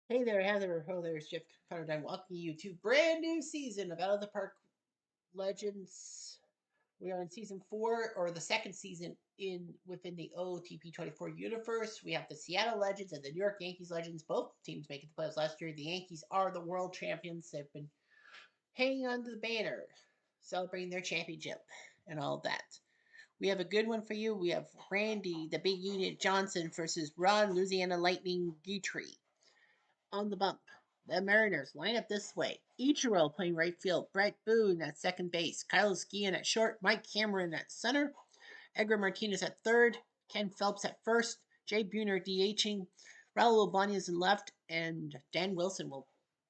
Hey there, Heather. Oh, there's Jeff Conradine welcoming you to brand new season of Out of the Park Legends. We are in season 4, or the second season in within the OOTP 24 universe. We have the Seattle Legends and the New York Yankees Legends, both teams making the playoffs last year. The Yankees are the world champions. They've been hanging on to the banner, celebrating their championship and all of that. We have a good one for you. We have Randy, the Big Unit Johnson versus Ron, Louisiana Lightning Guitry. On the bump. The Mariners line up this way. Ichiro playing right field. Brett Boone at second base. Kyle Skian at short. Mike Cameron at center. Edgar Martinez at third. Ken Phelps at first. Jay Buhner DHing. Raul Ibanez in left. And Dan Wilson will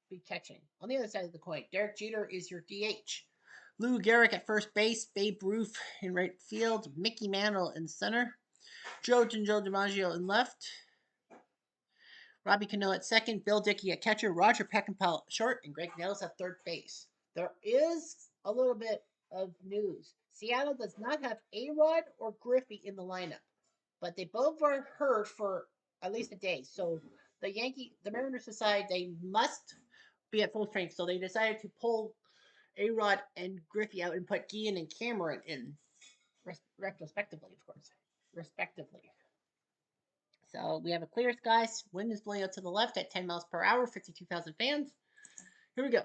be catching. On the other side of the coin, Derek Jeter is your DH. Lou Gehrig at first base. Babe Ruth in right field. Mickey Mantle in center. Joe DiMaggio in left. Robbie Cano at second, Bill Dickey at catcher, Roger Peckinpah at short, and Greg Nettles at third base. There is a little bit of news. Seattle does not have A-Rod or Griffey in the lineup, but they both are hurt for at least a day. So the Mariners decide they must be at full strength. So they decided to pull A-Rod and Griffey out and put Guillen and Cameron in, retrospectively, of course, respectively. So we have a clear skies. Wind is blowing out to the left at 10 miles per hour, 52,000 fans. Here we go.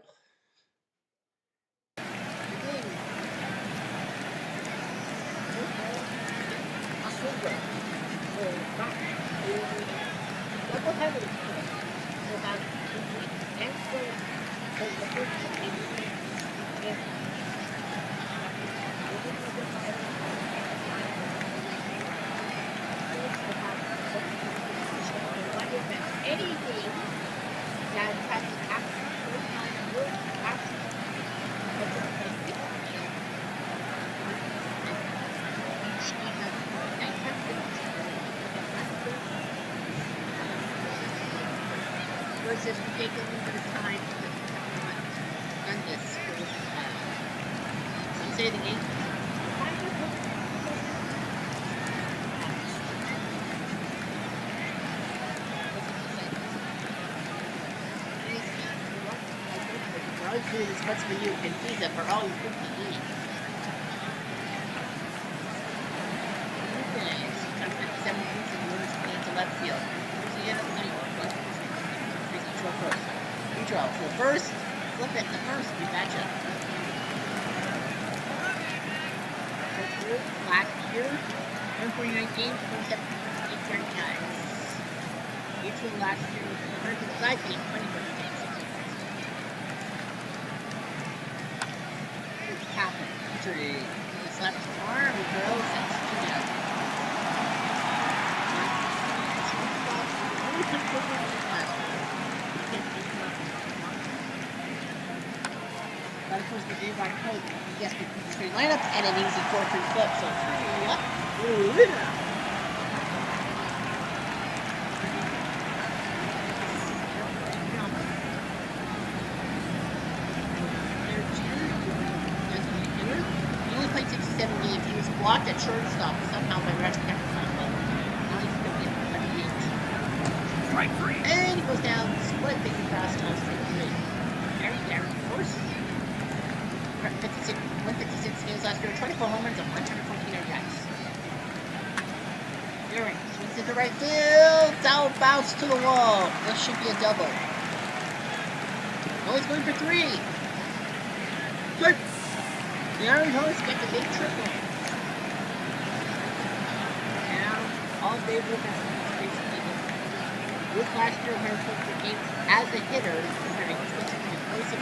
Anything that has an action first time will action versus we take a little bit of time to done this for some say the Yankees. Food as much for you can pizza for all your food to eat. Nice. Come 57 feet and notice me to left field. Louisiana Lightning. We draw for first. Flip it to first. We match up. Last year, 149 games, 27 guys. Each one last year was 105 games, 20 games. Happen. Tree. His left arm grows and studio. But of course, the day by code, he gets the straight lineup and an easy 4-3 flip. So 3 up. Ooh, games. He was blocked at shortstop somehow by Roger Peckinpah. Now he's going to get a DH. Strike 3. And he goes down, split thinking fastballs for 3. Gary, of course. 156 games last year, 24 home runs and 114 RBIs. Gary swings into right field. Foul bounce to the wall. This should be a double. Oh, he's going for 3. Good. The Iron Horse get the big triple. Now, all they look at is basically with last year, 124 games as a hitter, comparing specifically 26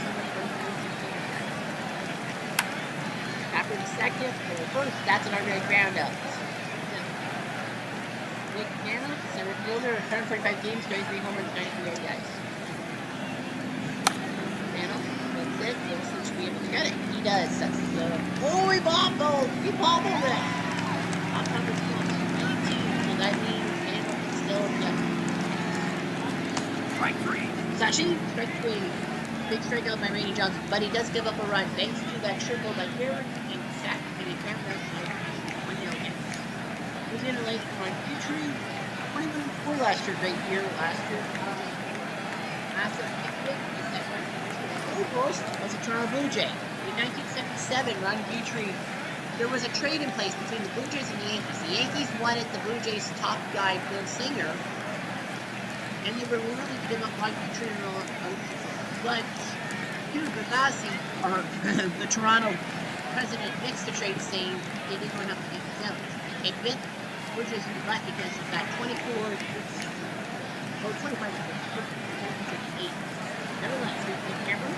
After the second, or the first, that's an RBI ground out. Nick Manna, center fielder, 145 games, 33 home runs, 93 RBIs. It. Wilson should be able to get it. He does. That's the. Oh, he bobbled! He bobbled it! Top number 22. So that means Mantle can still get. Strike 3. It's actually strike 3. Big strikeout by Randy Johnson, but he does give up a run thanks to that triple by Gehrig and sack. And he can't run 1-0 hits. He's in a late on Petrie. 21-4 last year. Great year last year. massive picnic is that when Goldust was a Toronto Blue Jay. In 1977, Ronnie Guthrie, there was a trade in place between the Blue Jays and the Yankees. The Yankees wanted the Blue Jays' top guy, Bill Singer, and they were willing to give up Ron Guthrie and all. But Hugh Gavassi, or the Toronto president, mixed the trade, saying they didn't want to have to beat the Devils. It bit Blue Jays in the butt because of that 24 or 25 8. Nevertheless, the camera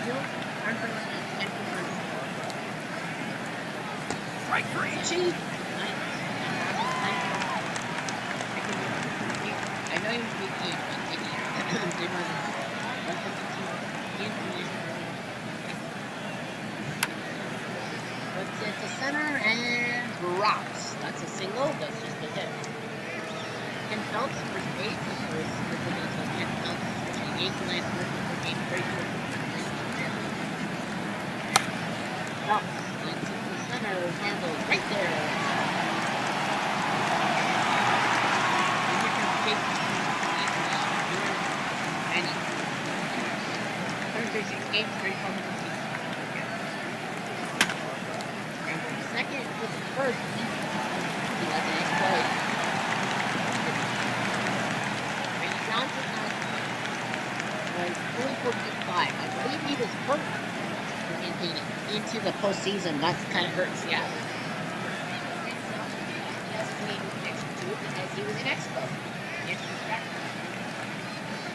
still aren't going to get Strike three. I know you speak eight, but they run 152 in. Puts it to center and drops. That's a single. That's just a hit. Ken Phelps first base. Ken Phelps switching eighth last for game break. Phelps links it to center. Handle right there. And here comes Jake. And 136 games, 3,400 feet. Second with the first. He left the next play. Randy Johnson was fully 45. I believe he was hurt into the postseason. That kind of hurts Seattle. And so he has played next to it because he was an Expo.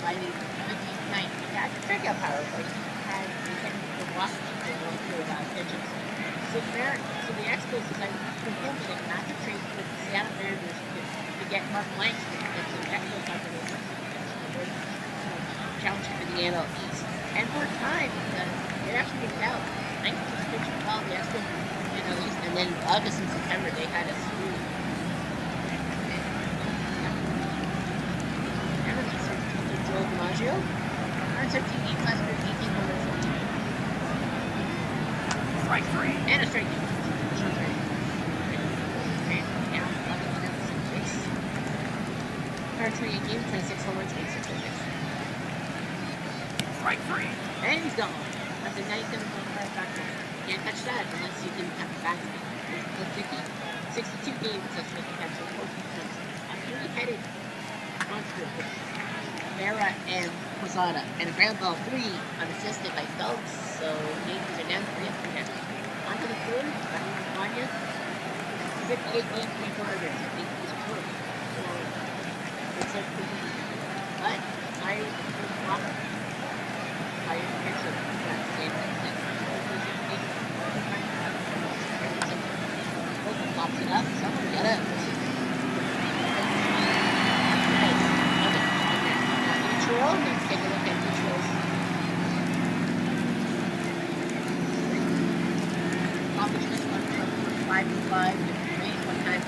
By the 1990, he had the strikeout power, but he had the Washington going through about pitches. So the Expos decided to prohibit not to trade for the Seattle Mariners to get Mark Langston because the Expos thought they were challenging for the NL East. And for a time, it actually worked out. Langston was pitching well, the Expos NL East, and then August and September they had a slew. And then Joe DiMaggio, 113 games last year, 18 home runs. Strike three. And a strike. Now, 11 base. 128 games, 26 home runs, 26 hits. Strike three. And he's gone. That's a nice and right back there. Can't touch that unless you can have a back spin. 62 games, that's what you have to hold. I'm really headed onto Vera and Posada. And a ground ball 3 unassisted by Phelps. So Yankees are down 3-3 now. On to the third, Vanya. 58 games, 3 quarters. I think he's hurt. So it's like but I was blocked by a picture of that game. Pops it up. Someone get it. Neutral. Let's take a look at neutrals. Accomplishments went from 5 to 5 to 3 one time.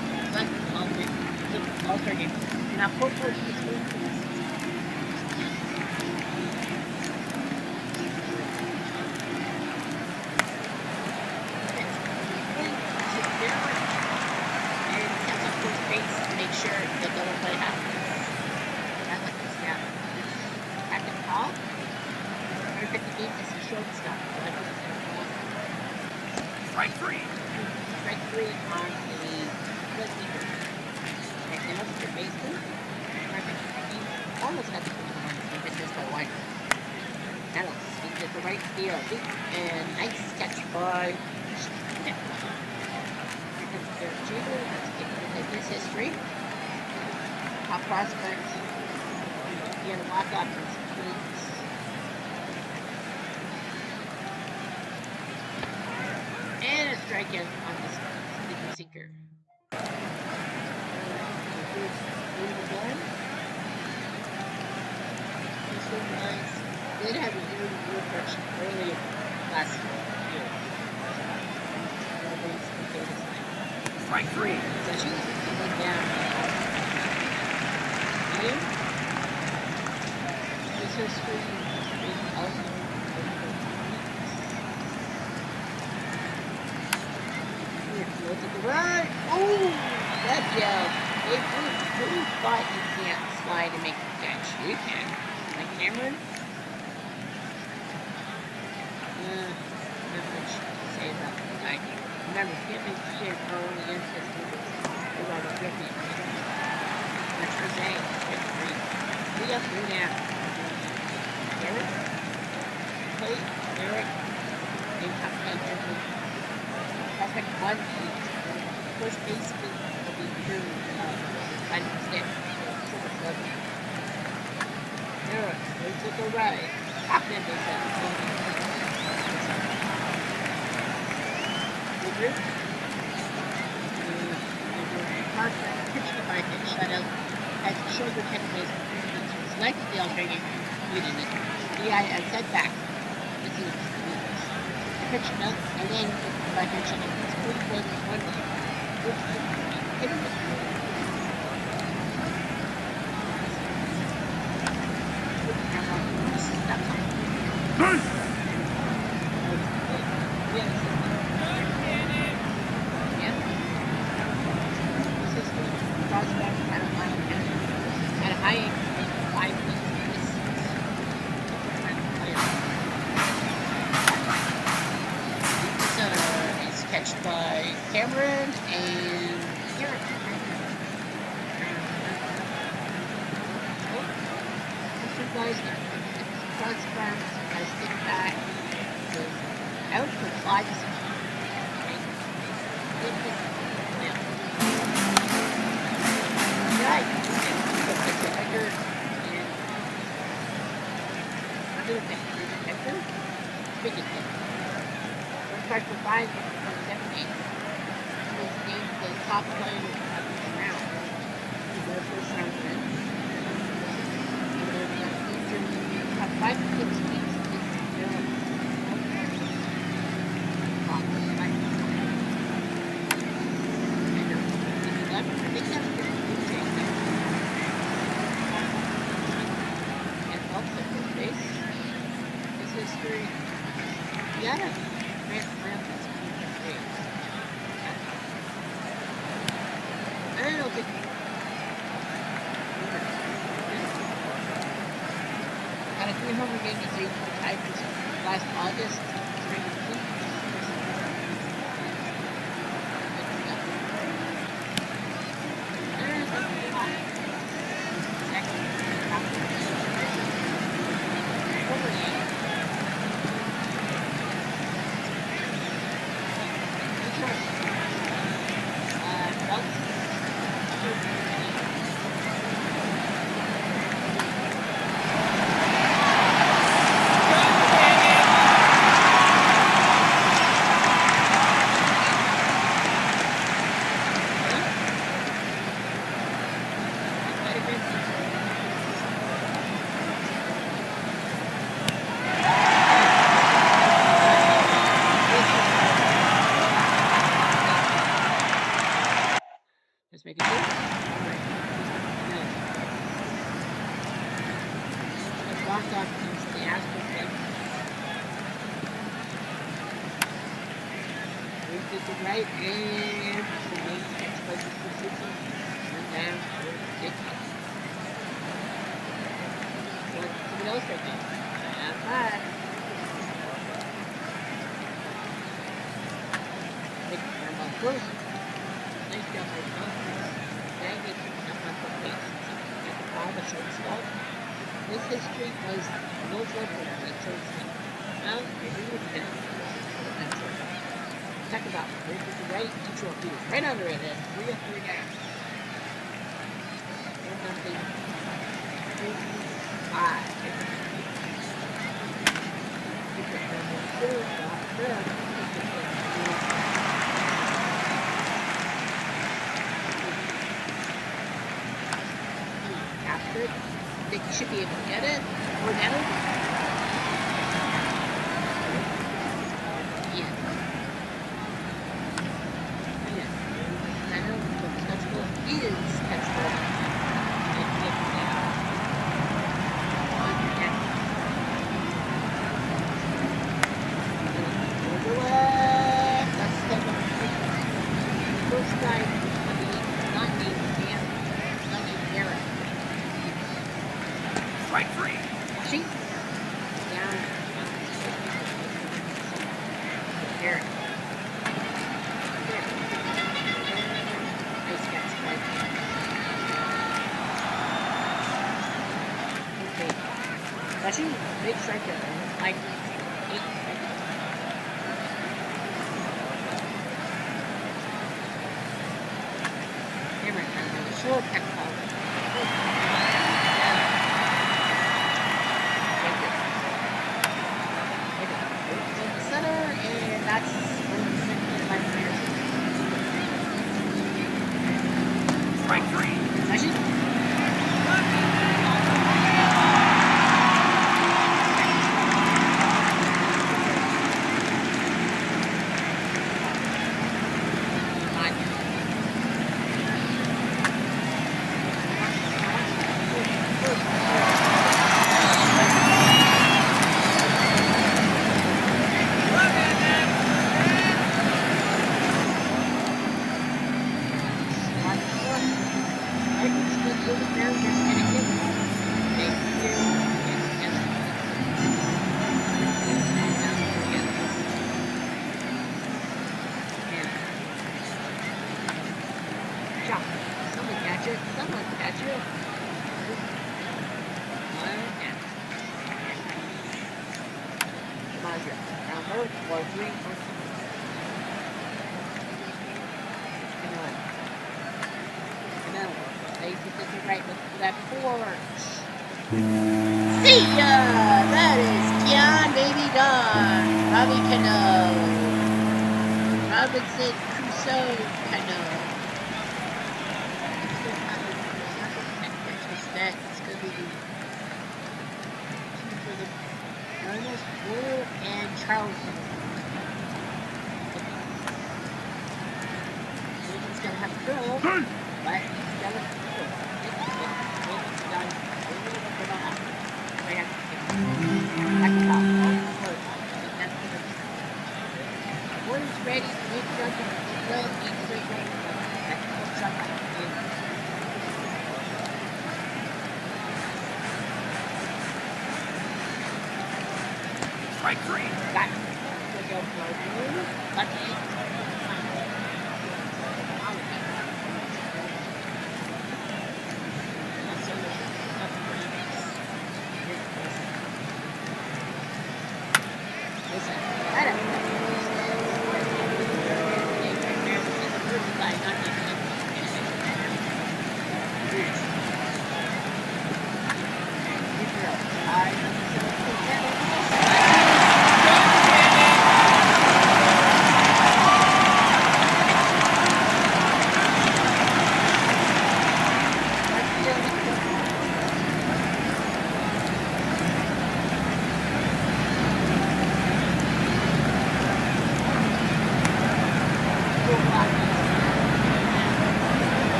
All-star game. Now, Portland is going for this. Make sure the double play happens. I like this now. Captain Paul. 150 games as a shortstop. Strike three. Strike three on the split leader. Right now, the baseman. Almost got the first one. He missed by one. Nettles. He did the right field. And nice catch by Schmidt. Here comes Derek Jeter. Let's get into his history. Top prospect. He had a walk-off in Queens. And a strikeout on this sleeper sinker. This one did have a year production earlier last year. Strike three. So she's going down. This history is also look at the right. Oh, that yell. Who thought you can't slide and make the catch? You can. Cameron. Not much to say about the guy. Remember, Cameron shared early against this movie. They were the 50. That's Jose. We up, 3 down. Eric. Kate. Eric. And Cupcake. Perfect 1 each. First baseman will be Drew. By mistake. Eric. They took a right. Cupcake is at Parker pitched the right and shutout as the shoulder tendon was selected the alternating unit. DI and setback. This is the pitch note and then by pitching it. It's 44 to 1 which hitting the by Cameron and Eric. Mr. Gleisner. Transforms as stick back. Out for 5 seconds. Right. Start for 5 17. He was named the top player of this round. He was first round win. And then top 5 to 6 weeks is zero. And also first base. His history. Yeah. I don't think had a 3-homer game against the Tigers last August. Let's make it good. All right. Let's walk off against the Astros game. We did the right and the main next place is the 60. Went down for 50. Somebody else right there. And 5. Make it turn on first. Nice job by Tom. Now he picks up on the base. At the ball, the shortstop. His history was no trouble at shortstop. Now, maybe he was down. Second out. Right to the right. Neutral field. Right under it. And 3 up, 3 down. 1-0. 5. I think you should be able to get it. Or better. Yeah. Now, the touchball is touchball. That's the first guy not named Dan, not named Eric. Strike 3. Flashing. Down. Here. Nice catch, bud. Okay. Flashing. Big striker. Like 8 seconds. Short and call. In the center, and that's my player. Strike three. Session. Someone catch it. Come on, here. Now, hold for 3 or 2. They put this right with that porch. See ya! That is Keon Baby Don, Robbie Cano, Robinson Crusoe Cano. It's going to be for the Ernest Bull and Charleston. He's going to have to go, but he's got to go. One is ready, make judgment, well, each great ready. That's what's up like Strike three. got it. Go for it. Lucky.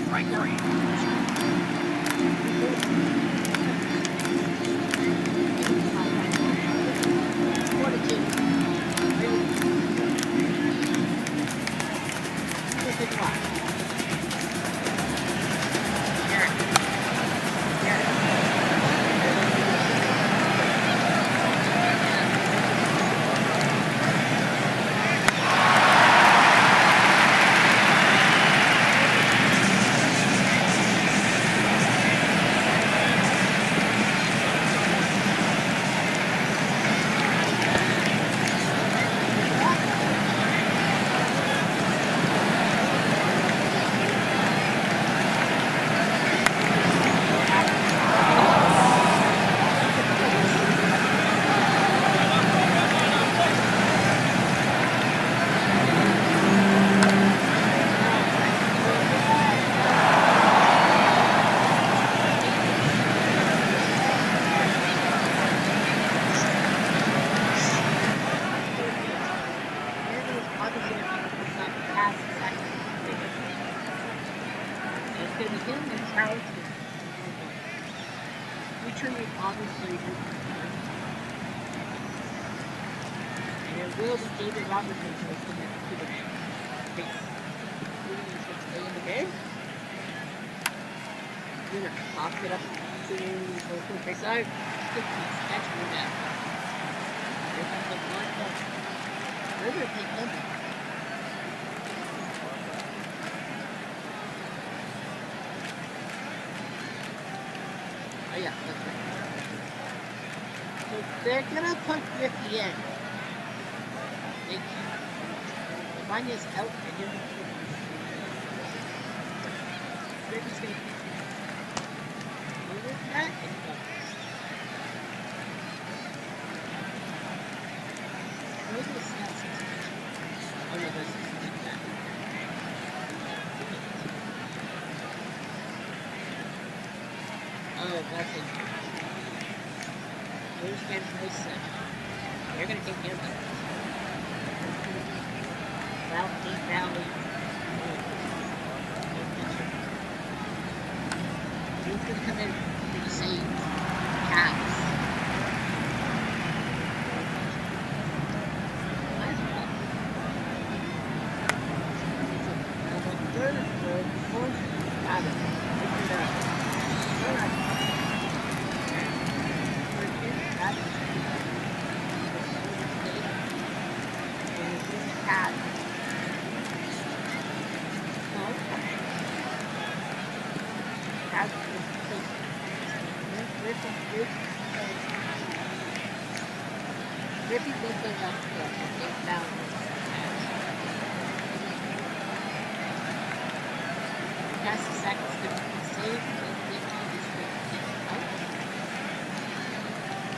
Strike three. obviously, and it will be David Robertson to the base. He's going to stay in the game. Winner pops it up to the face side. Catch rebound. Here comes the one touch. River take them. Oh yeah, that's right. So they're gonna put Griffey in. They keep Vanya's out and you're gonna put Griffey's gonna keep that and where's the snaps? Oh no, this is like that. Oh, that's it. Where's Van Heusen? They're gonna take care of that. South Deep Valley. Who's gonna come in for the save? Cavs. Griffey will go up to down. Pass the seconds to be saved.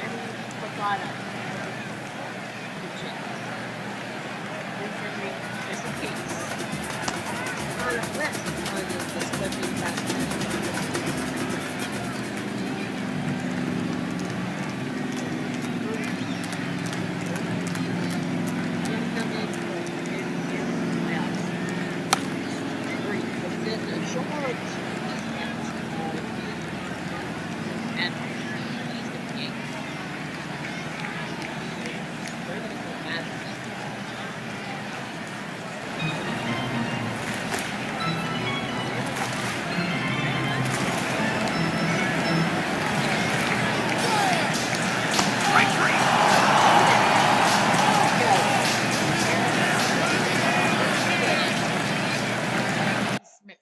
And Pagata. Just in case. On a flip on the slipping basket.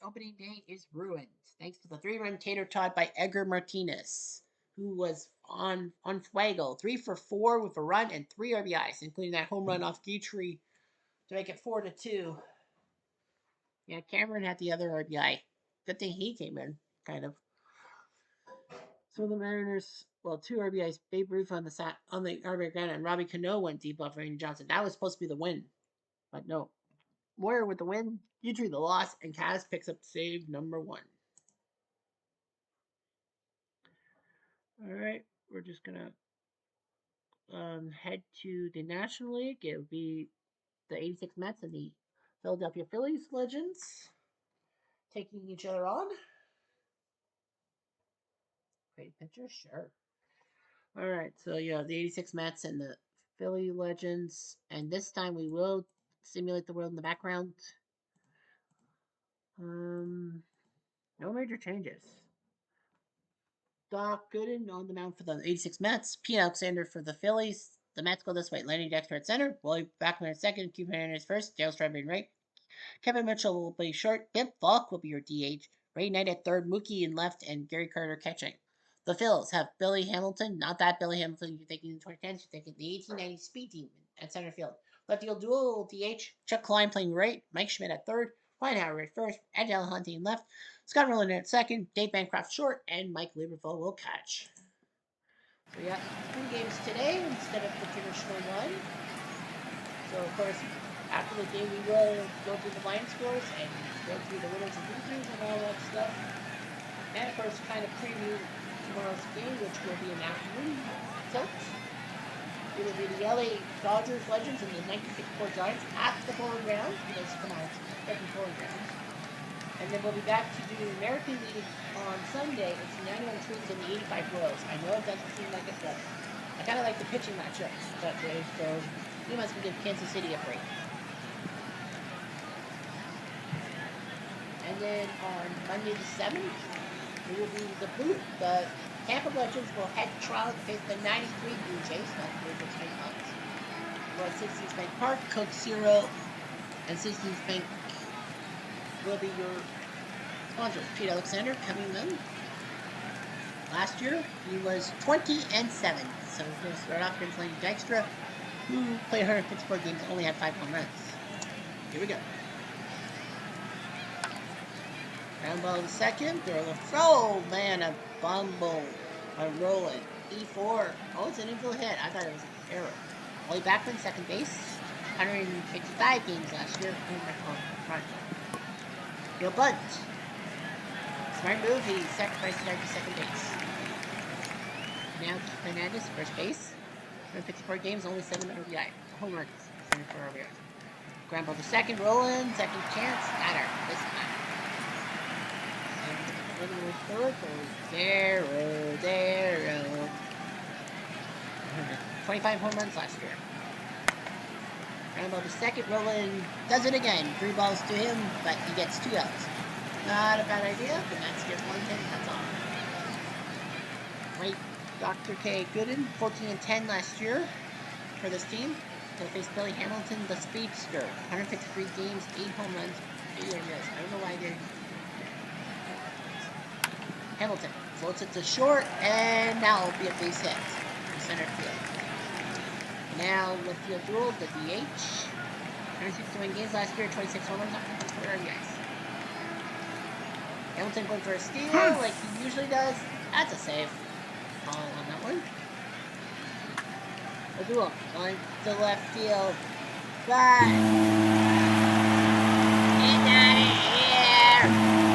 Opening day is ruined thanks to the 3-run tater tot by Edgar Martinez, who was on fuego, 3 for 4 with a run and 3 RBIs, including that home run off Guthrie to make it 4-2. Yeah, Cameron had the other RBI. Good thing he came in, kind of. So the Mariners, well, 2 RBIs. Babe Ruth on the RBI ground, and Robbie Cano went deep off Randy Johnson. That was supposed to be the win, but no. Moyer with the win, Guthrie the loss, and Kaz picks up save number 1. All right, we're just gonna head to the National League. It would be the 86 Mets and the Philadelphia Phillies legends taking each other on. Great picture, sure. All right, so yeah, the 86 Mets and the Philly legends, and this time we will simulate the world in the background. No major changes. Doc Gooden on the mound for the 86 Mets. Pete Alexander for the Phillies. The Mets go this way. Lenny Dexter at center. Willie Backman at second. Q Hernandez first. Dale Strawberry right. Kevin Mitchell will be short. Bip Falk will be your DH. Ray Knight at third. Mookie in left. And Gary Carter catching. The Phils have Billy Hamilton. Not that Billy Hamilton you're thinking in the 2010s. You're thinking the 1890 speed team at center field. Left field dual DH. Chuck Klein playing right. Mike Schmidt at third. Ryan Howard at first. Ed Hunting left. Scott Rowland at second, Dave Bancroft short, and Mike Lieberthal will catch. So we got 3 games today instead of the traditional one. So of course, after the game we will go through the line scores and go through the winners and losers and all that stuff. And of course, kind of preview tomorrow's game, which will be an afternoon tilt. It will be the LA Dodgers legends and the 1964 Giants at the Polo Grounds, because come on, it's freaking Polo Grounds. And then we'll be back to do American League on Sunday, it's the 91 Twins and the 85 Royals. I know it doesn't seem like it, but I kind of like the pitching matchups that day, so we must give Kansas City a break. And then on Monday the 7th, it will be the Tampa Legends will head to trial to face the 93 Blue Jays, not the Blue Jays Cubs. We're at Citizens Bank Park, Coke Zero, and Citizens Bank will be your sponsor. Pete Alexander coming in. Last year, he was 20-7, so we're going to start off against Lenny Dykstra, who played 154 games, only had 5 home runs. Here we go. Ground ball to second, throw the throw, man, a bumble, a rolling, E4. Oh, it's an infield hit. I thought it was an error. Wally Backman, second base, 155 games last year. Front. Gil Bunt. Smart move, he sacrificed it to second base. Now Fernandez, first base. 154 games, only 7 RBI. Home runs, 74 RBI. Ground ball to second, rolling, second chance, got her. This time. Zero. 25 home runs last year. Ground ball to second, rolling, does it again. 3 balls to him, but he gets 2 outs. Not a bad idea. The Mets get 1 hit, that's all. Right, Dr. K. Gooden, 14-10 last year for this team. He'll face Billy Hamilton, the speedster. 153 games, 8 home runs, 8 RBIs. I don't know why they're... Hamilton floats it to short, and now it'll be a base hit in center field. Now, left field duel, the DH. 161 games last year, 26 home runs, 4 RBIs. Hamilton going for a steal, like he usually does. That's a save. Ball on that one. A duel going to left field. But get out of here!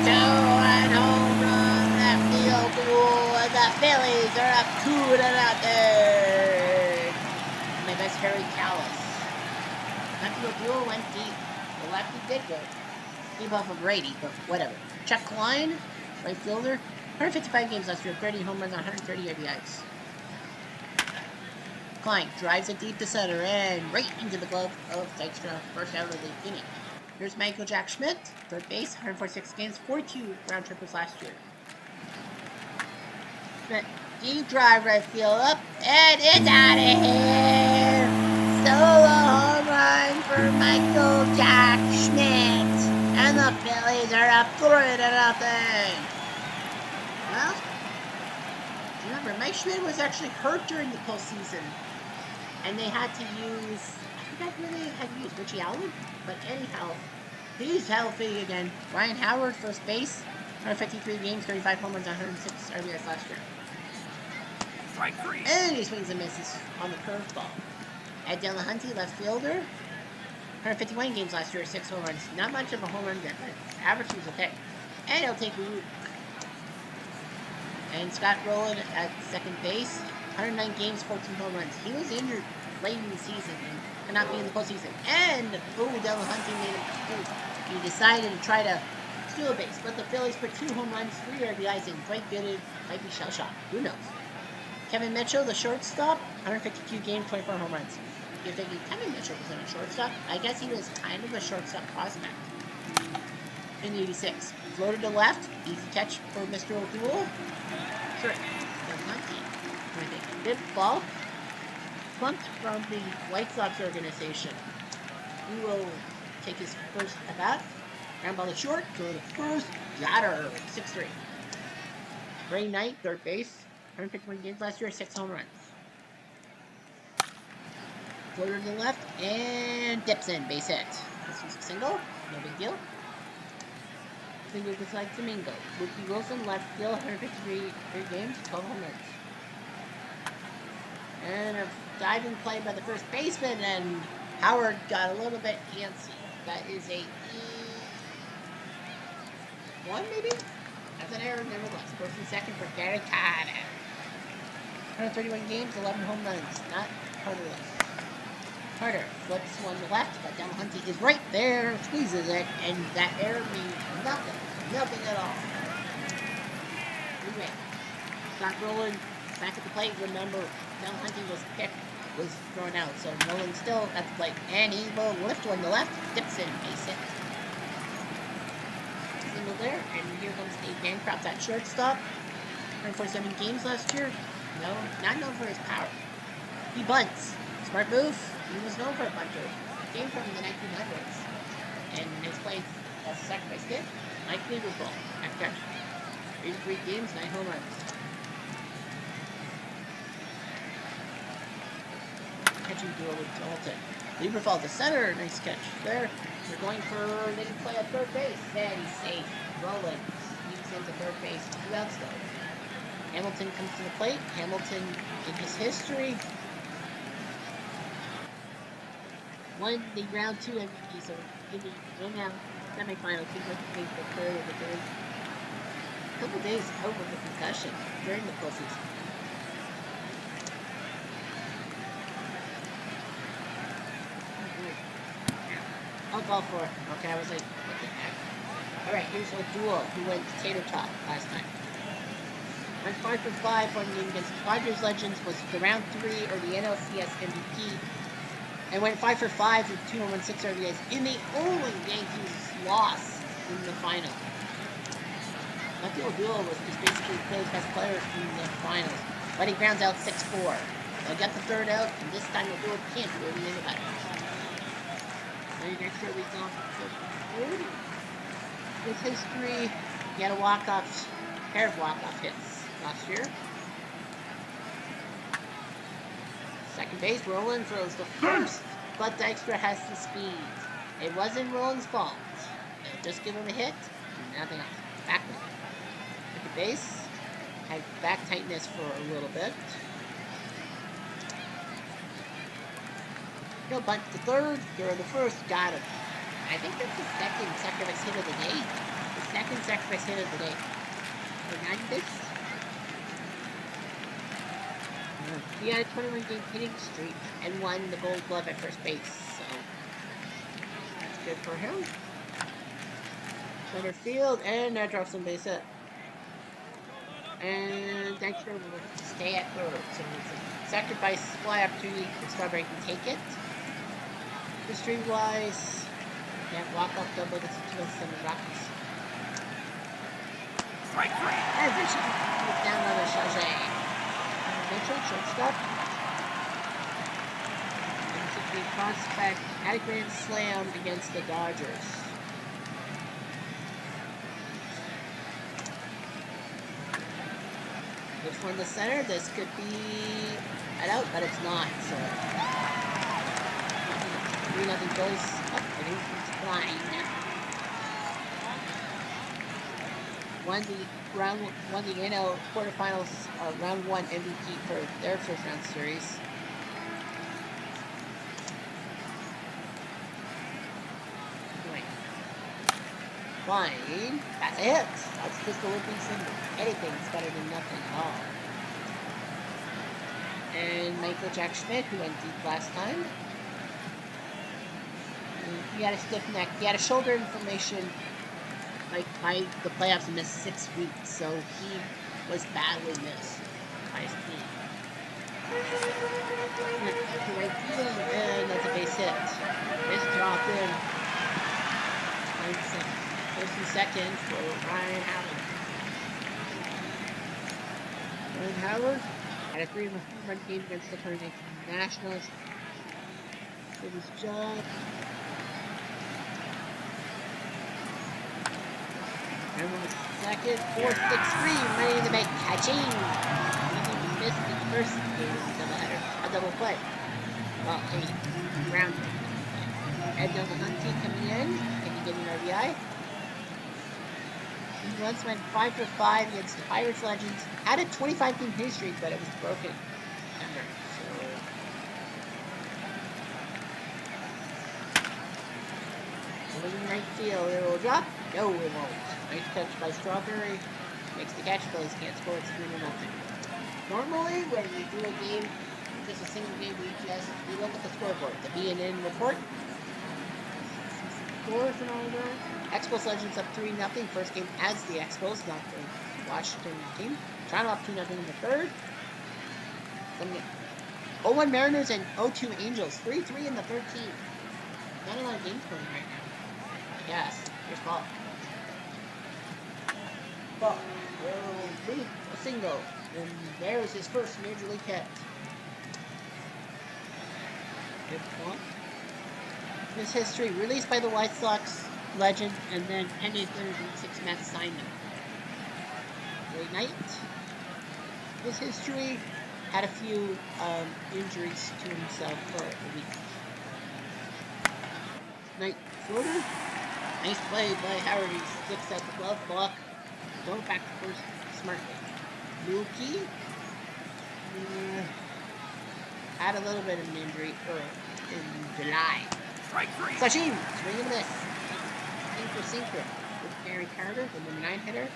2-1 home run, left field duel, and the Phillies are up 2-0. My best Harry Callis. Left field duel went deep. The lefty did go deep off of Brady, but whatever. Chuck Klein, right fielder, 155 games last year, 30 home runs, 130 RBIs. Klein drives it deep to center and right into the glove of Dykstra, first out of the inning. Here's Michael Jack Schmidt, third base, 146 games, 42 round triples last year. Schmidt, deep drive, right field up, and it's out of here! Solo home run for Michael Jack Schmidt! And the Phillies are up 3-0. Well, remember, Mike Schmidt was actually hurt during the postseason. And they had to use, I forgot who they had to use, Richie Allen? But anyhow, he's healthy again. Ryan Howard, first base, 153 games, 35 home runs, 106 RBIs last year. Strike 3. And he swings and misses on the curveball. Ed Delahanty, left fielder. 151 games last year, 6 home runs. Not much of a home run there, but average was okay. And he'll take Luke. And Scott Rowland at second base. 109 games, 14 home runs. He was injured late in the season and cannot be in the postseason. And Delahanty made a mistake. He decided to try to steal a base, but the Phillies put 2 home runs, 3 RBIs in. Dwight Gooden might be shell-shocked. Who knows? Kevin Mitchell, the shortstop, 152 games, 24 home runs. You're thinking Kevin Mitchell wasn't a shortstop? I guess he was kind of a shortstop prospect. In 86. Floated to left. Easy catch for Mr. O'Doul. Sure. Big ball. Plumped from the White Sox organization. He will take his first at bat. Ground ball to short. Throw to first. Got her. 6-3. Ray Knight, third base. 151 games last year, 6 home runs. Floater to the left, and dips in, base hit. This was a single, no big deal. Single just like Domingo. Mookie Wilson, left field, 153 games, 12 home runs. And a diving play by the first baseman, and Howard got a little bit antsy. That is a E1 maybe? That's an error, nevertheless. First and second for Gary Carter. 131 games, 11 home runs. Not Carter. Carter flips one to left, but Delahanty is right there, squeezes it, and that error means nothing. Nothing at all. Anyway, Scott Rowland back at the plate. Remember, Del Hunting was thrown out, so Rowland still at the plate, and he will lift one to left. Dixon base hit. Single there, and here comes Dave Bancroft at shortstop. 147 games last year. No, not known for his power. He bunts. Smart move. He was known for a bunter. Came from the 1900s, and has played as a sacrifice hit. Mike Lieberfeld at catch. 83 games, 9 home runs. Catching duel with Dalton. Lieberfeld to center. Nice catch there. They're going for, they can play at third base. And he's safe. Rowland sneaks into third base. 2 outs though. Hamilton comes to the plate. Hamilton, in his history, won the round 2 MVP. So in the semifinals, he was playing the third of the third. A couple days out with a concussion during the postseason. I'll go for it. Okay, I was like, what the heck? Alright, here's O'Doul, who went tater tot last time. Went 5 for 5 on the game against Dodgers Legends, was the round 3 or the NLCS MVP, and went 5 for 5 with 216 RBIs in the only Yankees loss in the final. Lucky O'Doul was basically Philly's best player in the finals, but he grounds out 6-4. They'll get the third out, and this time O'Doul can't do anything about it. Next year we go his history. He had a pair of walk-off hits last year. Second base, Rowland throws the first, but Dykstra has the speed. It wasn't Rowland's fault. They'll just give him a hit, nothing else. Backman. Second base, had back tightness for a little bit. He'll bunt the third, throw the first, got him. I think that's the second sacrifice hit of the day. The second sacrifice hit of the day. For 9 bits. He had a 21-game hitting streak and won the Gold Glove at first base, so that's good for him. Center field, and that drops some base hit. And Dykstra will stay at third, so it's a sacrifice fly opportunity if Strawberry can take it. History-wise, can't walk up double against the 217 Rockies. Strike 3. And Richie goes down on the Chargé. Mitchell, shortstop. And 63 prospect had a grand slam against the Dodgers. This one to center. This could be an out, but it's not. So 3-0 Phillies up, and he's flying now. Won the NL quarterfinals, round 1 MVP for their first round series. Anyway, flying. That's a hit. That's just the Olympic symbol. Anything's better than nothing at all. And Michael Jack Schmidt, who went deep last time. He had a stiff neck. He had a shoulder inflammation like by the playoffs and missed 6 weeks, so he was badly missed by his team. And that's a base hit. This drop in. First and second for Ryan Howard. Ryan Howard had a 3-run game against the Toronto Nationals. Did his job. Second, 4-6-3, ready to make catching. He missed the first game doubleheader, a double play. Well, a round play. Ed Double Hunting coming in, and he getting an RBI. He once went 5 for 5 against the Pirates Legends. Had a 25-game hitting streak, but it was broken. So, in right field, it will drop. No, it won't. Nice catch by Strawberry. Makes the catch. Phillies can't score. It's 3-0. Normally, when we do a game, just a single game, we look at the scoreboard, the B&N report. scores and all that. Expos Legends up 3-0. First game as the Expos, not the Washington team. Toronto up 2-0 in the third. 0-1 Mariners and 0-2 Angels. 3-3 in the 13th. Not a lot of games going right now. Yes, here's Paul. Paul will lead a single. And there's his first major league hit. Good point. His history, released by the White Sox legend, and then Henry Third and 6 Mets signed him. Great night. His history had a few injuries to himself for a week. Night floater. Nice play by Howard. He sticks out the glove block. Going back to first smartly. Mookie had a little bit of an injury in July. Strike 3. Sachin, swing and miss. Sinker with Gary Carter, the number 9 hitter.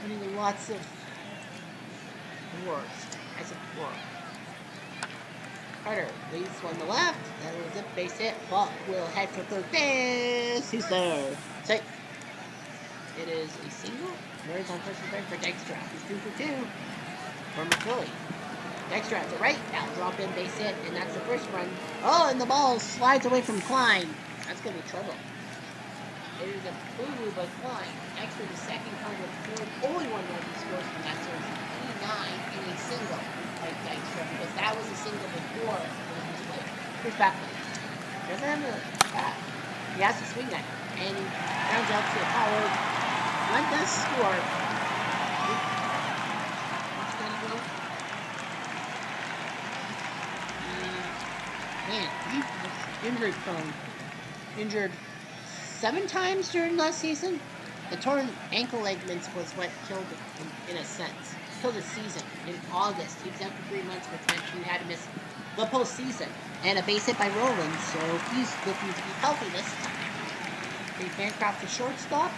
Winning lots of awards as a four. Carter leads one to left. That was a base hit. Buck will head for third base. He's there. Safe. It is a single. Mariners on first and third for Dykstra. He's 2 for 2 for McCully. Dykstra to right. Now drop in base hit, and that's the first run. Oh, and the ball slides away from Klein. That's going to be trouble. It is a boo-boo by Klein. Dykstra the second card with third. Only one run he scores from that, so it's 3-9 in a single by Dykstra, because that was a single before it was played. Here's Backlund. Doesn't have a bat. He has to swing that. And he rounds out to Howard. One does score. What's going to go? Man, he was injury prone. Injured 7 times during last season. The torn ankle ligaments was what killed him, in a sense. Killed his season in August. He was out for 3 months, which meant he had to miss the postseason. And a base hit by Roland, so he's looking to be healthy this time. Dave Bancroft, the shortstop.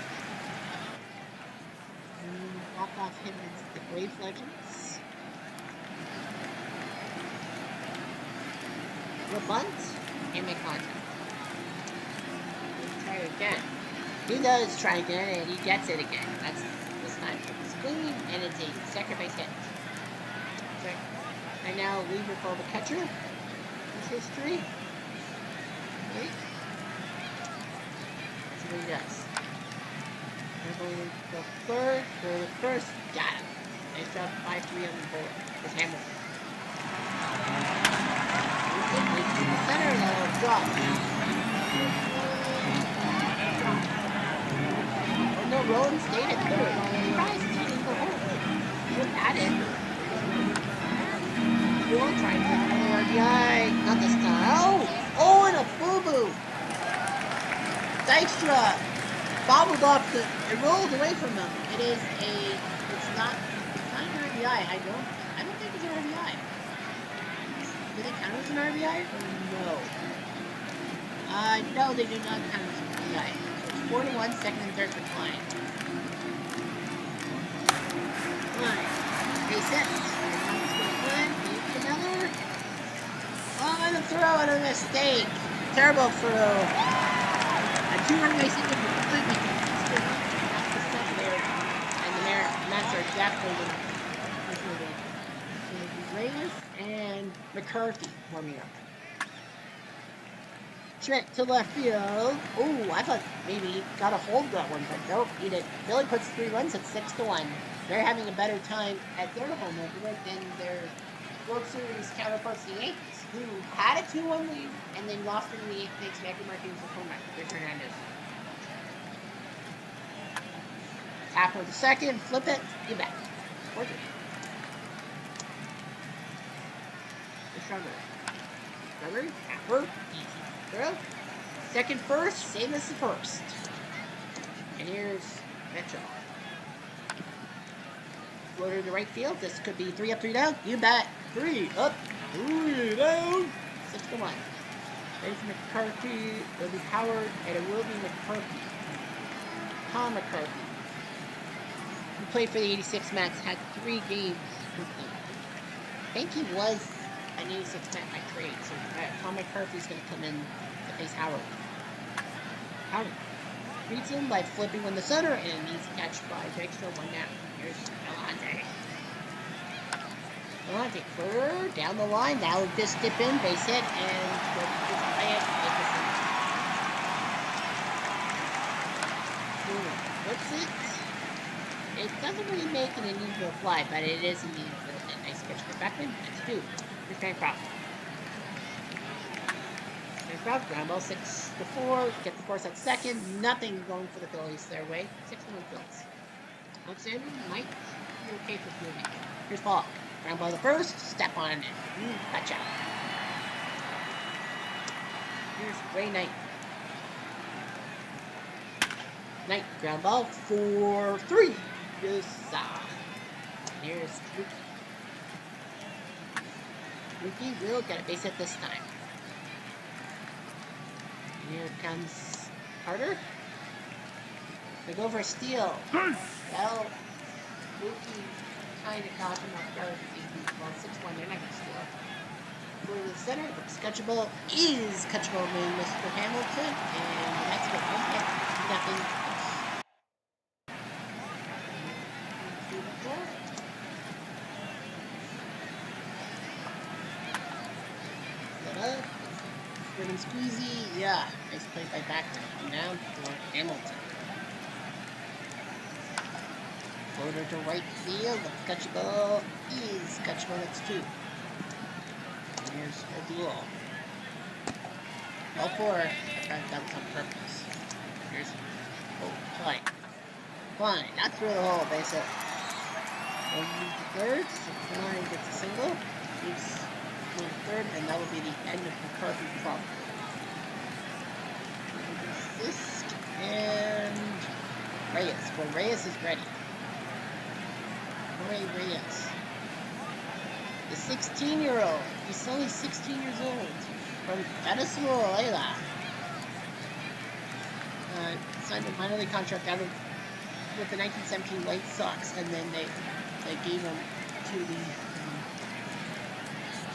Walk off him against the Braves Legends. The bunt and make contact. Try it again. He does try again, and he gets it again. That's this time. It's clean, and it's a second base hit. Okay. And now Weaver for the catcher. His history. Okay. See what he does. We're going to go third for the first. Got him. Nice job. 5-3 on the board. With Hamilton. The center level drop. Oh no, Roland stayed at third. Surprised he didn't go home. Look at it. We'll try to get another RBI. Not this time. Oh, and a boo-boo. Dykstra bobbled off it rolled away from him. It's not an RBI. I don't think it's an RBI. Do they count as an RBI? No. No, they do not count as an RBI. So it's 4-1, second and third for Klein. Klein. Base hit. Another. Oh, and a throw and a mistake. Terrible throw. A 2-run base hit completely. And the Mets are definitely Reyes and McCarthy warming up. Schmidt to left field. Oh, I thought maybe he got a hold of that one, but nope, he didn't. Philly puts 3 runs at 6-1. They're having a better time at their home opener than their World Series counterparts, the Yankees, who had a 2-1 lead and then lost in the 8th thanks to Edgar Martinez with home run. Here's Hernandez. Tap for the second, flip it, get back. Work it. Strawberry, tapper, easy throw. Second first, same as the first. And here's Mitchell. Floater to right field. This could be 3 up, 3 down. You bet. 3 up, 3 down. 6-1. There's McCarthy. It'll be Howard, and it will be McCarthy. Tom McCarthy. Who played for the 86 Mets, had 3 games with them. I think he was an 86 met by trade. So Tom McCarthy's going to come in to face Howard. Howard reads him by flipping in the center, and an easy catch by Dykstra. 1 down. Here's Galante. Galante further down the line. Now just dip in, base hit, and flips it. It doesn't really make an unusual fly, but it is a nice pitch for Beckman. That's 2. Here's Bancroft. Bancroft, ground ball 6-4. Get the force at second. Nothing going for the Phillies their way. 6-1 Phillies. Alexander might be okay for fielding. Here's Falk. Ground ball the first. Step on it. Gotcha. Here's Ray Knight. Knight, ground ball 4-3. Here's Rookie. Rookie will get a base hit this time. Here comes Carter. They go for a steal. Well, Rookie kind of caught him off guard. Well, 6-1, they're not going to steal. Go to the center. Looks catchable. Is catchable by Mr. Hamilton. And that's good. 1 hit. Nothing. Ribbon squeezy, yeah. Nice play by Backman. Down for Hamilton. Floater to right field. Catchable is catchable. That's 2. Here's O'Doul. All 4. That was on purpose. Here's Klein. Klein, not through the hole, base hit. Over to third. So Klein gets a single. He's third, and that will be the end of McCarthy problem. Assist and Reyes. Well, Reyes is ready. Jorge Reyes. The 16-year-old. He's only 16 years old. From Venezuela. Signed a minor league contract out of with the 1917 White Sox, and then they gave him to the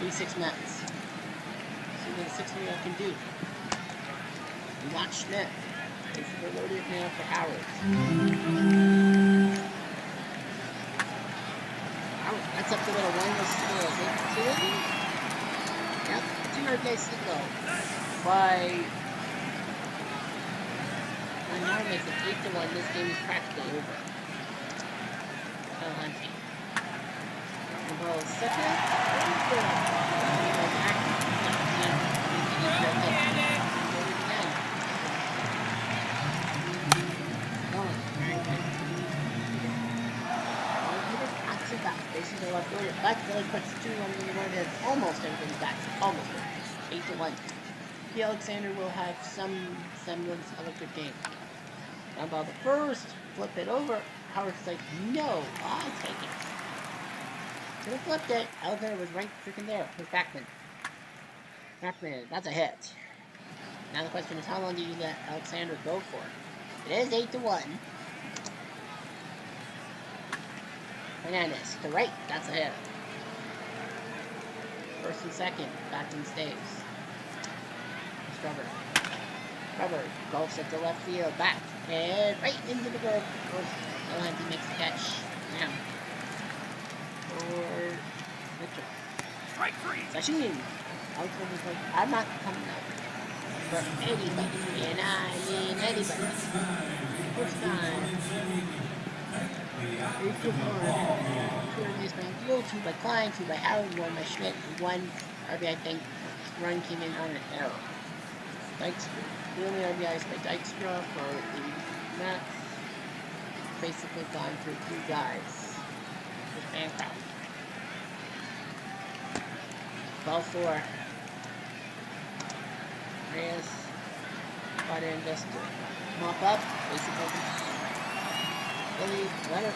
86 Mets. See what a 16-year-old can do. Watch Schmidt. It's loaded now for Howard. Howard lets up the little one-less steal. Is it 2 of them? Yep, 2 RBI single by Howard makes it 8-1. This game is practically over. Hunting. Ball is second. Bases are left over. But Philly puts 2 on the board. Has almost everything back. Almost 8-1. P. Alexander will have some semblance of a good game. Down ball the first. Flip it over. Howard's like, no, I'll take it. Could have flipped it. Alexander was right freaking there. Here's Backman. Backman, that's a hit. Now the question is, how long do you let Alexander go for? It is 8-1. Hernandez to right. That's a hit. First and second. Backman stays. Scrubber. Scrubber golfs at the left field. Back. And right into the glove. Galante makes the catch. Now. For Mitchell. Strike 3. Sashin. Alexander's like, I'm not coming up for anybody. And I mean anybody. First time. 8-4. 2 RBIs by O'Doul, 2 by Klein, 2 by Howard, 1 by Schmidt, 1 RBI, I think, run came in on an error. Dykstra. The only RBIs by Dykstra for the Mets. Basically gone through 2 guys. With Bancroft. Ball 4. Reyes. Got in just to mop up. Basically. Runner.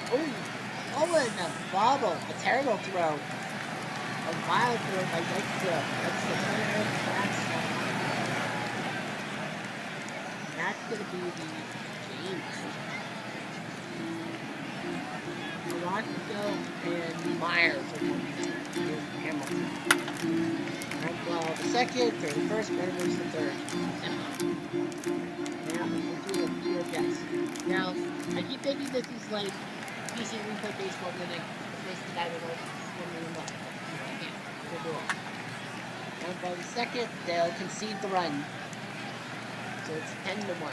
Oh, and a bobble. A terrible throw. A wild throw by Dykstra. That's the turner last one. That's going to be the game. Rondo and Myers are going to be Hamilton. Well, the second, 31st, Mariners the third. Now, we'll do your guess. Now, I keep thinking this is like PC Replay Baseball, and then I replace the guy with like 1 million left. But I can't. We'll do it. Down by the second, they'll concede the run. So it's 10 to 1.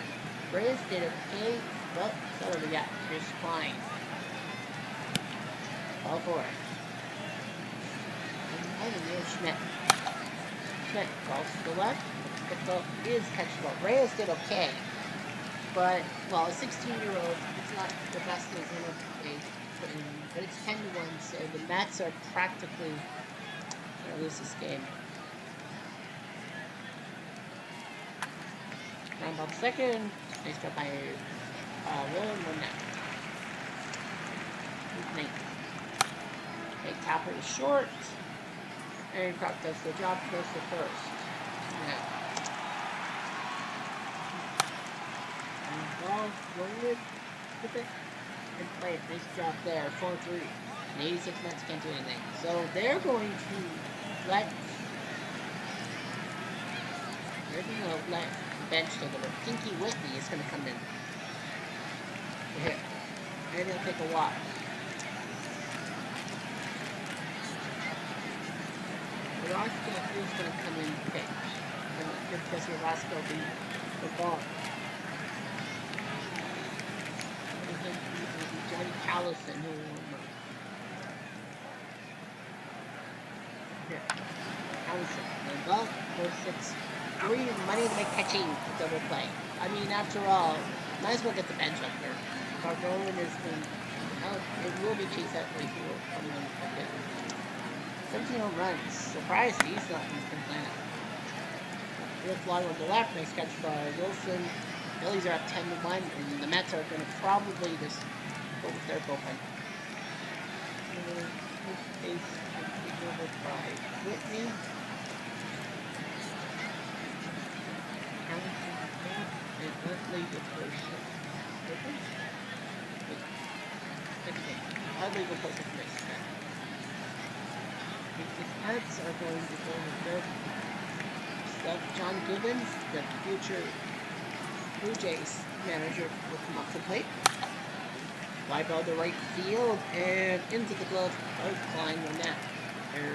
Braves did okay. Well, so what do we got? Here's Klein. All for it. And here's Schmidt. Schmidt falls to the left. The ball is catchable. Reyes did okay. But, well, a 16-year-old, it's not the best he's going to play. But it's 10 to 1, so the Mets are practically going to lose this game. Round ball second. Nice job by William Lynette. Nate. Okay, Tapper is short. Aaron Crock does the job, goes to first. Now. And ball loaded with it. And play it. Nice job there. 4-3. And 86 Mets can't do anything. So they're going to let bench take over. Pinky Whitney is going to come in. Here. And he'll take a walk. Roscoe is going to come in and pitch. And because Roscoe beat the ball. Johnny Callison who will warm up. Here. Callison. And ball. 4-6-3. Money to make catching. Double play. I mean, after all, might as well get the bench up there. Gargolan is going. It will be Chase Utley who will come in and get 17 home runs. Surprised he's not in the planet. Real fly on the left. Nice catch by Wilson. Phillies are up 10 to 1, and the Mets are going to probably just go with their bullpen. Base taken over by Whitney. And Utley with first. Utley will put the base. The Mets are going to go with their stuff. John Gibbons, the future Blue Jays manager, will come up to the plate. Fly ball to right field and into the glove of Klein Lynette. Their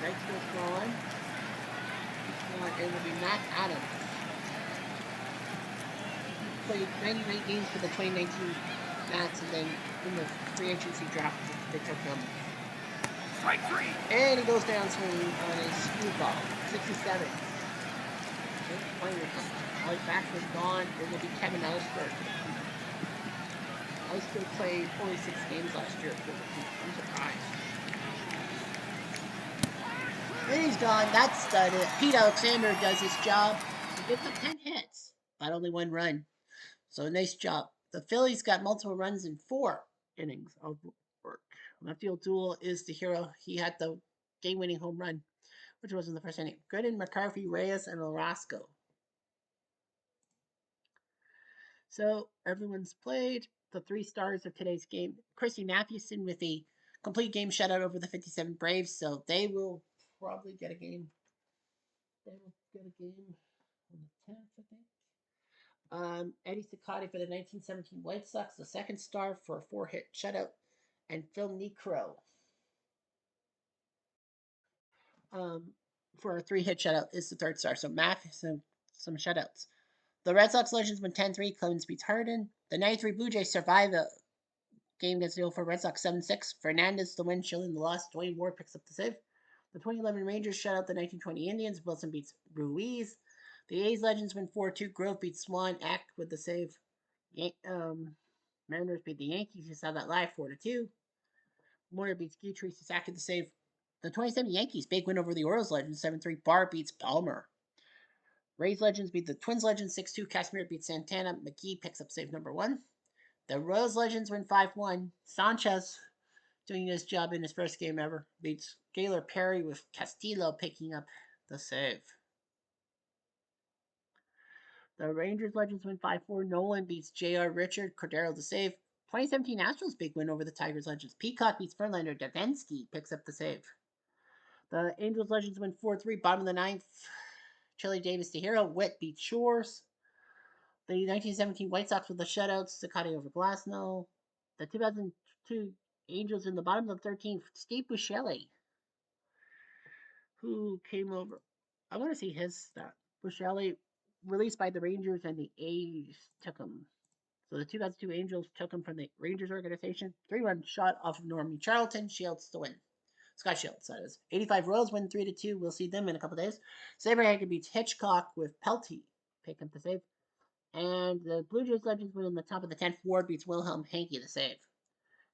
right field gone. It will be Matt Adams. He played 99 games for the 2019 Mets, and then in the free agency draft, they took him. Strike 3. And he goes down swinging on his screwball. 67. Alex Backman gone. It will be Kevin Ellsberg. Ellsberg played 46 games last year. I'm surprised. And he's gone. That's done it. Pete Alexander does his job. He gets up 10 hits, but only 1 run. So nice job. The Phillies got multiple runs in 4 innings of work. Lefty O'Toole is the hero. He had the game-winning home run, which was in the first inning. Gooden, McCarthy, Reyes, and Orozco. So everyone's played. The 3 stars of today's game. Chrissy Mathewson with a complete game shutout over the 57 Braves. So they will probably get a game. They will get a game on the 10th, I think. Eddie Cicotti for the 1917 White Sox, the 2nd star for a 4-hit shutout. And Phil Necro for a 3-hit shutout is the 3rd star. So Mathewson, some shutouts. The Red Sox legends win 10-3. Clemens beats Harden. The 93 Blue Jays survive a game against the 04 Red Sox 7-6. Fernandez the win, Schilling the loss. Dwayne Ward picks up the save. The 2011 Rangers shut out the 1920 Indians. Wilson beats Ruiz. The A's legends win 4-2. Grove beats Swan. Eck with the save. Mariners beat the Yankees. You saw that live 4-2. Moyer beats Guitry. Sasaki the save. The 27 Yankees big win over the Orioles legends 7-3. Barr beats Palmer. Rays legends beat the Twins legends 6-2. Casimir beats Santana. McGee picks up save number 1. The Royals legends win 5-1. Sanchez doing his job in his first game ever. Beats Gaylor Perry with Castillo picking up the save. The Rangers legends win 5-4. Nolan beats J.R. Richard. Cordero the save. 2017 Astros big win over the Tigers legends. Peacock beats Verlander. Davinsky picks up the save. The Angels Legends win 4-3, bottom of the ninth. Chili Davis to hero. Witt beats Shores. The 1917 White Sox with the shutouts. Sakati over Glasnow. The 2002 Angels in the bottom of the 13th. Steve Buscemi, who came over. I want to see his stat. Buscemi, released by the Rangers, and the A's took him. So the 2002 Angels took him from the Rangers organization. 3-run shot off of Normie Charlton. Shields to win. Scott Shields, that is. 85 Royals win 3-2. We'll see them in a couple days. Saberhagen beats Hitchcock with Pelty. Pick him to save. And the Blue Jays Legends win in the top of the 10th. Ward beats Wilhelm Hankey to save.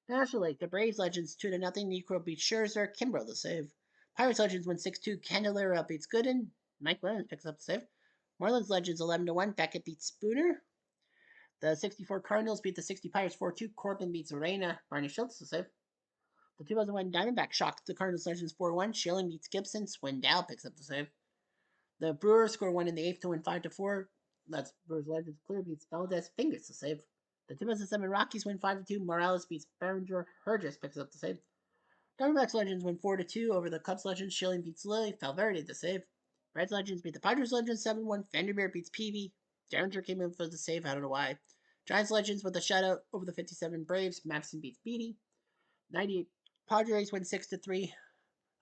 National League, the Braves Legends 2-0. Necro beats Scherzer. Kimbrough the save. Pirates Legends win 6-2. Candelaria beats Gooden. Mike Williams picks up the save. Marlins Legends 11-1. Beckett beats Spooner. The 64 Cardinals beat the 60 Pirates 4-2. Corbin beats Arena. Barney Schultz to save. The 2001 Diamondbacks shocked the Cardinals Legends 4-1. Schilling beats Gibson. Swindell picks up the save. The Brewers score 1 in the 8th to win 5-4. That's Brewers Legends. Clear beats Valdez. Fingers to save. The 2007 Rockies win 5-2. Morales beats Behringer. Hergis picks up the save. Diamondbacks Legends win 4-2 over the Cubs Legends. Schilling beats Lilly. Valverde to save. Reds Legends beat the Padres Legends 7-1. Vandermeer beats Peavy. Derringer came in for the save. I don't know why. Giants Legends with a shutout over the 57 Braves. Madison beats Beatty. 98 Padres win 6-3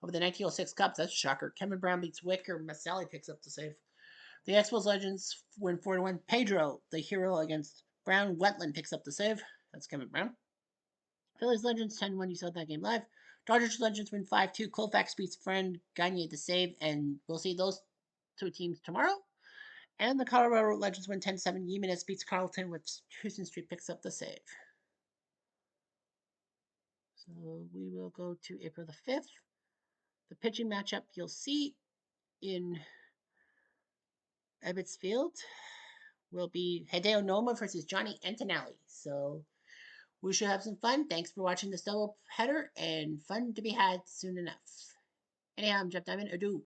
over the 1906 Cubs. That's a shocker. Kevin Brown beats Wicker. Maselli picks up the save. The Expos Legends win 4-1. Pedro, the hero against Brown. Wetland picks up the save. That's Kevin Brown. Phillies Legends 10-1. You saw that game live. Dodgers Legends win 5-2. Colfax beats Friend. Gagne the save. And we'll see those two teams tomorrow. And the Colorado Legends win 10-7. Jimenez beats Carlton with Houston Street picks up the save. So we will go to April the 5th. The pitching matchup you'll see in Ebbets Field will be Hideo Noma versus Johnny Antonelli. So we should have some fun. Thanks for watching this double header, and fun to be had soon enough. Anyhow, I'm Jeff Diamond. Adieu.